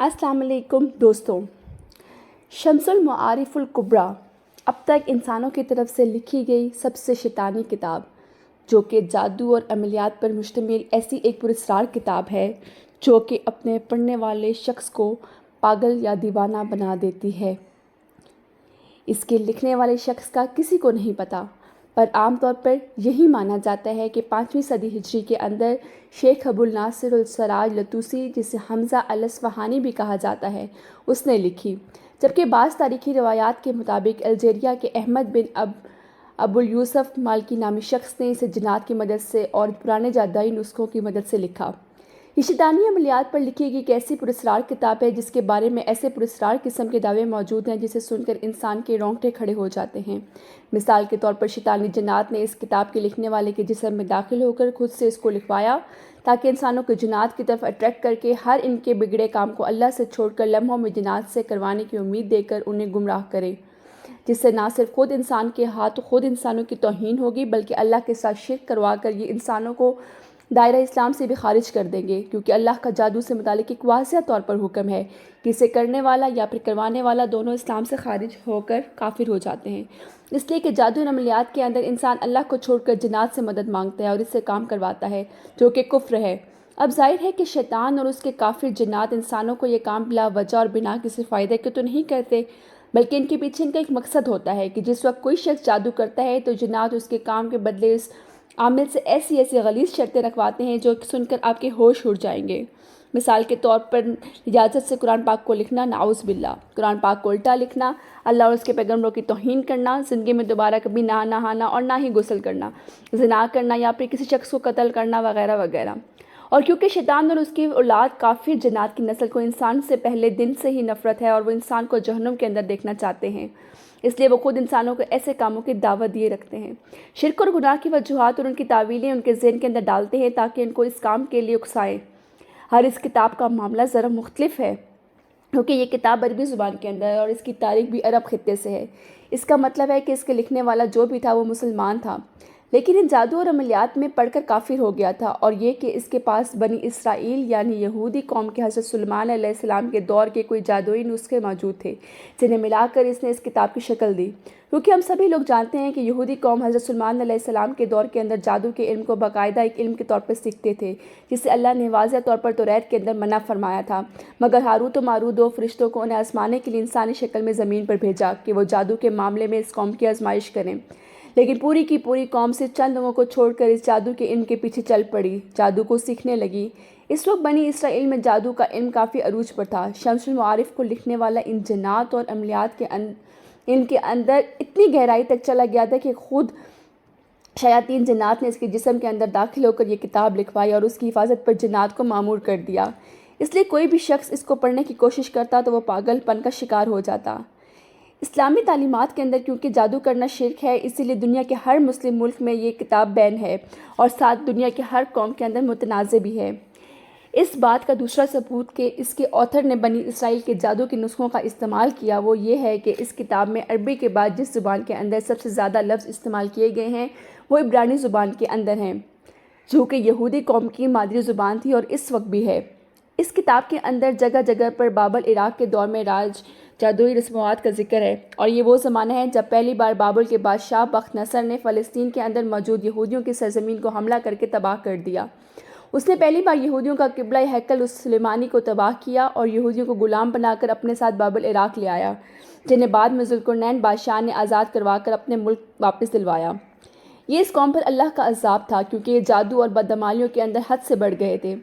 अस्सलाम वालेकुम दोस्तों। शम्सुल मआरिफ अल कुब्रा अब तक इंसानों की तरफ से लिखी गई सबसे शैतानी किताब, जो कि जादू और अमलियात पर मुश्तमिल ऐसी एक पुरस्कार किताब है जो कि अपने पढ़ने वाले शख्स को पागल या दीवाना बना देती है। इसके लिखने वाले शख्स का किसी को नहीं पता, पर आम तौर पर यही माना जाता है कि 5वीं सदी हिजरी के अंदर शेख अबुल नासिर अल सराज लतूसी, जिसे हमज़ा अल अस्फ़हानी भी कहा जाता है, उसने लिखी। जबकि बाज़ तारीख़ी रवायात के मुताबिक अल्जीरिया के अहमद बिन अबुल यूसुफ मालकी नामी शख्स ने इसे जिन्नात की मदद से और पुराने जादुई नुस्खों की मदद से लिखा। ये शैतानी अमलियात पर लिखी गई एक ऐसी पुरस्कार किताब है जिसके बारे में ऐसे पुरस्कार किस्म के दावे मौजूद हैं जिसे सुनकर इंसान के रोंगटे खड़े हो जाते हैं। मिसाल के तौर पर शैतानी जिन्नात ने इस किताब के लिखने वाले के जिस्म में दाखिल होकर खुद से इसको लिखवाया, ताकि इंसानों को जिन्नात की तरफ अट्रैक्ट करके हर इनके बिगड़े काम को अल्लाह से छोड़कर लम्हों में जिन्नात से करवाने की उम्मीद देकर उन्हें गुमराह करे, जिससे ना सिर्फ खुद इंसान के हाथ खुद इंसानों की तौहीन होगी, बल्कि अल्लाह के साथ शिर्क करवा कर ये इंसानों को दायरा इस्लाम से भी खारिज कर देंगे। क्योंकि अल्लाह का जादू से मुतालिक एक वाज़ेह तौर पर हुक्म है कि इसे करने वाला या फिर करवाने वाला दोनों इस्लाम से खारिज होकर काफिर हो जाते हैं। इसलिए कि जादू और अमलियात के अंदर इंसान अल्लाह को छोड़कर जिन्नात से मदद मांगता है और इससे काम करवाता है, जो कि कुफ्र है। अब जाहिर है कि शैतान और उसके काफिर जिन्नात इंसानों को ये काम बिला वजह और बिना किसी फ़ायदे के तो नहीं करते, बल्कि इनके पीछे इनका एक मकसद होता है कि जिस वक्त कोई शख्स जादू करता है तो जिन्नात उसके काम के बदले इस आमिल से ऐसी ऐसी गलीज़ शर्तें रखवाते हैं जो सुनकर आपके होश उड़ जाएंगे। मिसाल के तौर पर इजाज़त से कुरान पाक को लिखना, नाउज़ बिल्ला, कुरान पाक को उल्टा लिखना, अल्लाह और उसके पैगम्बरों की तौहीन करना, ज़िंदगी में दोबारा कभी ना नहाना और ना ही गुस्ल करना, ज़िना करना या फिर किसी शख्स को कत्ल करना वगैरह वगैरह। और क्योंकि शैतान और उसकी औलाद काफिर जिन्नात की नस्ल को इंसान से पहले दिन से ही नफ़रत है और वो इंसान को जहन्नुम के अंदर देखना चाहते हैं, इसलिए वो खुद इंसानों को ऐसे कामों की दावत दिए रखते हैं। शिर्क और गुनाह की वजूहात और उनकी तावीलें उनके ज़हन के अंदर डालते हैं ताकि इनको इस काम के लिए उकसाएं। हर इस किताब का मामला ज़रा मुख्तलिफ है, क्योंकि ये किताब अरबी ज़ुबान के अंदर है और इसकी तारीख भी अरब खित्ते से है। इसका मतलब है कि इसके लिखने वाला जो भी था वो मुसलमान था, लेकिन इन जादू और अमलियात में पढ़कर काफिर हो गया था। और ये कि इसके पास बनी इसराइल यानी यहूदी कौम के हज़रत सुलेमान अलैहिस्सलाम के दौर के कोई जादुई नुस्खे मौजूद थे, जिन्हें मिलाकर इसने इस किताब की शक्ल दी। क्योंकि हम सभी लोग जानते हैं कि यहूदी कौम हज़रत सुलेमान अलैहिस्सलाम के दौर के अंदर जादू के इल्म को बाकायदा एक इल्म के तौर पर सीखते थे, जिसे अल्लाह ने वाज़ेह तौर पर तौरात के अंदर मना फरमाया था। मगर हारूत और मारूत दो फरिश्तों को उन्हें आजमाने के लिए इंसानी शक्ल में ज़मीन पर भेजा कि वो जादू के मामले में इस कौम की आजमाइश करें, लेकिन पूरी की पूरी कौम से चंद लोगों को छोड़कर इस जादू के इल्म के पीछे चल पड़ी, जादू को सीखने लगी। इस वक्त बनी इसराइल में जादू का इल्म काफ़ी अरूज पर था। शम्सुल मआरिफ को लिखने वाला इन जिन्नात और अमलियात के इल्म के अंदर इतनी गहराई तक चला गया था कि खुद शयातीन जिन्नात ने इसके जिस्म के अंदर दाखिल होकर ये किताब लिखवाई और उसकी हिफाजत पर जिन्नात को मामूर कर दिया। इसलिए कोई भी शख्स इसको पढ़ने की कोशिश करता तो वह पागलपन का शिकार हो जाता। इस्लामी तालीमात के अंदर क्योंकि जादू करना शिर्क है, इसीलिए दुनिया के हर मुस्लिम मुल्क में ये किताब बैन है और साथ दुनिया के हर कौम के अंदर मुतनाज़ भी है। इस बात का दूसरा सबूत कि इसके ऑथर ने बनी इसराइल के जादू के नुस्खों का इस्तेमाल किया वो ये है कि इस किताब में अरबी के बाद जिस ज़ुबान के अंदर सबसे ज़्यादा लफ्ज़ इस्तेमाल किए गए हैं वो इब्रानी ज़ुबान के अंदर हैं, जो कि यहूदी कौम की मादरी ज़ुबान थी और इस वक्त भी है। इस किताब के अंदर जगह जगह पर बाबल इराक़ के दौर में राज जादुई रस्मात का जिक्र है, और ये वो ज़माना है जब पहली बार बाबुल के बादशाह बख्त नसर ने फ़लस्तीन के अंदर मौजूद यहूदियों की सरज़मीन को हमला करके तबाह कर दिया। उसने पहली बार यहूदियों का किबला हैकल उस सुलेमानी को तबाह किया और यहूदियों को ग़ुलाम बनाकर अपने साथ बाबुल इराक़ ले आया, जिन्हें बाद में ज़ुल्क़रनैन बादशाह ने आज़ाद करवा कर अपने मुल्क वापस दिलवाया। ये इस कौम पर अल्लाह का अज़ाब था, क्योंकि ये जादू और बदअमालियों के अंदर हद से बढ़ गए थे।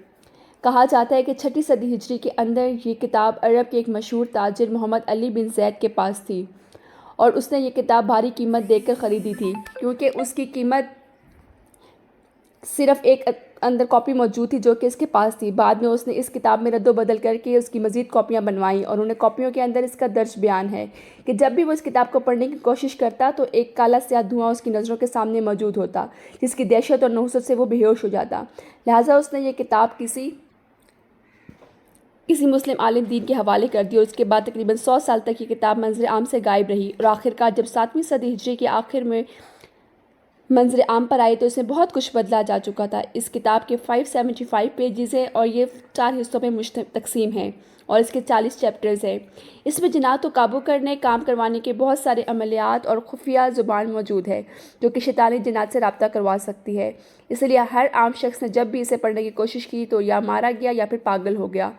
कहा जाता है कि 6ठी सदी हिजरी के अंदर ये किताब अरब के एक मशहूर ताजिर मोहम्मद अली बिन ज़ैद के पास थी और उसने ये किताब भारी कीमत देकर ख़रीदी थी, क्योंकि उसकी कीमत सिर्फ़ एक अंदर कॉपी मौजूद थी जो कि इसके पास थी। बाद में उसने इस किताब में रद्दो बदल करके उसकी मज़ीद कॉपियाँ बनवाईं और उन्हें कॉपियों के अंदर इसका दर्ज बयान है कि जब भी वो इस किताब को पढ़ने की कोशिश करता तो एक काला स्याह धुआं उसकी नज़रों के सामने मौजूद होता, जिसकी दहशत और नहुसत से वो बेहोश हो जाता। लिहाजा उसने ये किताब किसी मुस्लिम आलिम दीन के हवाले कर दी और उसके बाद तकरीबन 100 साल तक ये किताब मंजर आम से गायब रही। और आखिरकार जब 7वीं सदी हिजरी के आखिर में منظر عام پر آئی تو اس میں بہت کچھ بدلا جا چکا تھا۔ اس کتاب کے 575 پیجز ہیں اور یہ 4 حصوں میں تقسیم ہے اور اس کے 40 چیپٹرز ہیں۔ اس میں جنات کو قابو کرنے، کام کروانے کے بہت سارے عملیات اور خفیہ زبان موجود ہے جو کہ شیطانی جنات سے رابطہ کروا سکتی ہے۔ اس لیے ہر عام شخص نے جب بھی اسے پڑھنے کی کوشش کی تو یا مارا گیا یا پھر پاگل ہو گیا،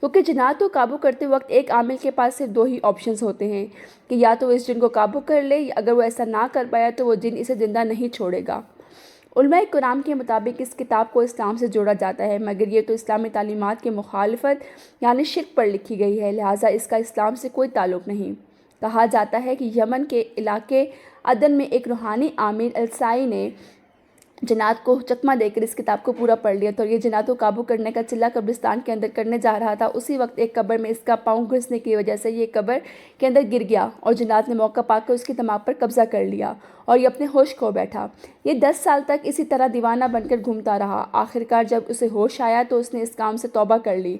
کیونکہ جنات کو قابو کرتے وقت ایک عامل کے پاس صرف 2 ہی آپشنز ہوتے ہیں کہ یا تو وہ اس جن کو قابو کر لے، اگر وہ ایسا نہ کر پایا تو وہ جن اسے زندہ نہیں چھوڑے گا۔ علماء کرام کے مطابق اس کتاب کو اسلام سے جوڑا جاتا ہے، مگر یہ تو اسلامی تعلیمات کے مخالفت یعنی شرک پر لکھی گئی ہے، لہٰذا اس کا اسلام سے کوئی تعلق نہیں۔ کہا جاتا ہے کہ یمن کے علاقے عدن میں ایک روحانی عامل السائی نے جنات کو چکمہ دے کر اس کتاب کو پورا پڑھ لیا تو یہ جنات کو قابو کرنے کا چلہ قبرستان کے اندر کرنے جا رہا تھا۔ اسی وقت ایک قبر میں اس کا پاؤں گھسنے کی وجہ سے یہ قبر کے اندر گر گیا اور جنات نے موقع پا کر اس کی دماغ پر قبضہ کر لیا اور یہ اپنے ہوش کھو بیٹھا۔ یہ 10 سال تک اسی طرح دیوانہ بن کر گھومتا رہا۔ آخرکار جب اسے ہوش آیا تو اس نے اس کام سے توبہ کر لی،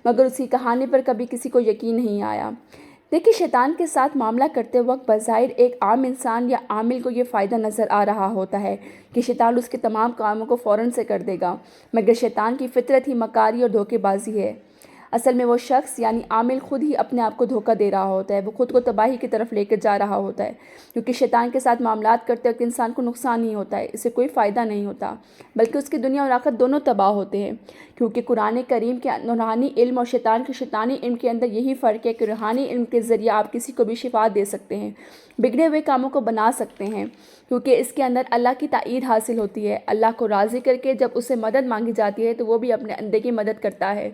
مگر اس کی کہانی پر کبھی کسی کو یقین نہیں آیا۔ دیکھیے، شیطان کے ساتھ معاملہ کرتے وقت بظاہر ایک عام انسان یا عامل کو یہ فائدہ نظر آ رہا ہوتا ہے کہ شیطان اس کے تمام کاموں کو فوراً سے کر دے گا، مگر شیطان کی فطرت ہی مکاری اور دھوکے بازی ہے۔ اصل میں وہ شخص یعنی عامل خود ہی اپنے آپ کو دھوکہ دے رہا ہوتا ہے، وہ خود کو تباہی کی طرف لے کر جا رہا ہوتا ہے، کیونکہ شیطان کے ساتھ معاملات کرتے وقت انسان کو نقصان ہی ہوتا ہے، اسے کوئی فائدہ نہیں ہوتا، بلکہ اس کی دنیا اور آخرت دونوں تباہ ہوتے ہیں، کیونکہ قرآن کریم کے روحانی علم اور شیطان کے شیطانی علم کے اندر یہی فرق ہے کہ روحانی علم کے ذریعے آپ کسی کو بھی شفا دے سکتے ہیں، بگڑے ہوئے کاموں کو بنا سکتے ہیں، کیونکہ اس کے اندر اللہ کی تائید حاصل ہوتی ہے۔ اللہ کو راضی کر کے جب اسے مدد مانگی جاتی ہے تو وہ بھی اپنے بندے کی مدد کرتا ہے۔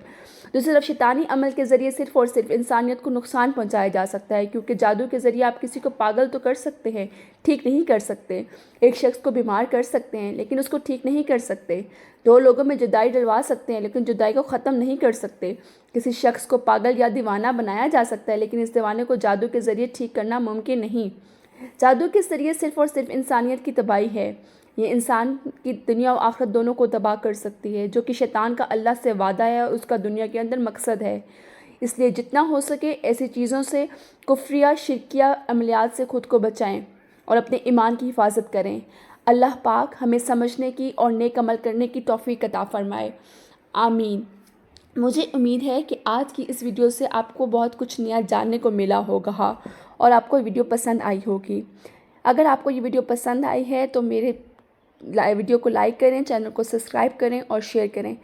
دوسری طرف شیطانی عمل کے ذریعے صرف اور صرف انسانیت کو نقصان پہنچایا جا سکتا ہے، کیونکہ جادو کے ذریعے آپ کسی کو پاگل تو کر سکتے ہیں، ٹھیک نہیں کر سکتے۔ ایک شخص کو بیمار کر سکتے ہیں لیکن اس کو ٹھیک نہیں کر سکتے۔ 2 لوگوں میں جدائی ڈلوا سکتے ہیں لیکن جدائی کو ختم نہیں کر سکتے۔ کسی شخص کو پاگل یا دیوانہ بنایا جا سکتا ہے لیکن اس دیوانے کو جادو کے ذریعے ٹھیک کرنا ممکن نہیں۔ جادو کے ذریعے صرف اور صرف انسانیت کی تباہی ہے، یہ انسان کی دنیا و آخرت دونوں کو تباہ کر سکتی ہے، جو کہ شیطان کا اللہ سے وعدہ ہے اور اس کا دنیا کے اندر مقصد ہے۔ اس لیے جتنا ہو سکے ایسی چیزوں سے، کفریہ شرکیہ عملیات سے خود کو بچائیں اور اپنے ایمان کی حفاظت کریں۔ اللہ پاک ہمیں سمجھنے کی اور نیک عمل کرنے کی توفیق عطا فرمائے، آمین۔ مجھے امید ہے کہ آج کی اس ویڈیو سے آپ کو بہت کچھ نیا جاننے کو ملا ہوگا اور آپ کو یہ ویڈیو پسند آئی ہوگی۔ اگر آپ کو یہ ویڈیو پسند آئی ہے تو میرے ویڈیو کو لائک کریں، چینل کو سبسکرائب کریں اور شیئر کریں۔